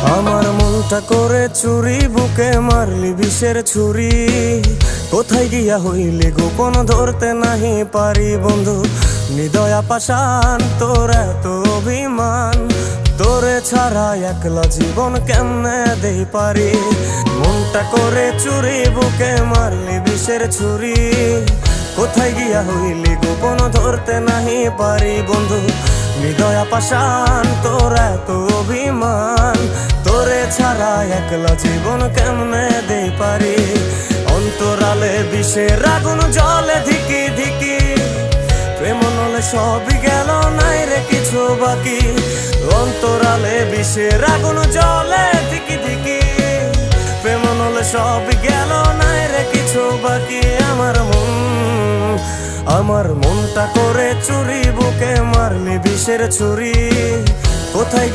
আমার মনটা করে চুরি, বুকে মারলি বিষের ছুরি। কোথায় গিয়া হইলি গোপন ধরতে নাহি পারি বন্ধু। হৃদয়া পাষাণ তোর এত অভিমান, তোরে ছাড়া একলা জীবন কেমনে দেই পারি। মনটা করে চুরি, বুকে মারলি বিষের ছুরি। কোথায় গিয়া হইলি গোপন ধরতে নাহি পারি বন্ধু। হৃদয়া পাষাণ তোর এত অভিমান, তোরে ছাড়া একলা জীবন কেমনে দেই পারি। অন্তরালে বিষের আগুন জ্বলে ধিকি ধিকি, প্রেম নলে সবই গেল নাই রে কিছু বাকি। অন্তরালে বিষের আগুন জ্বলে ধিকি ধিকি, প্রেম নলে সবই গেল নাই রে কিছু বাকি। আমার মনটা করে চুরি, বুকে মারলি বিষের ছুরি। কোথায়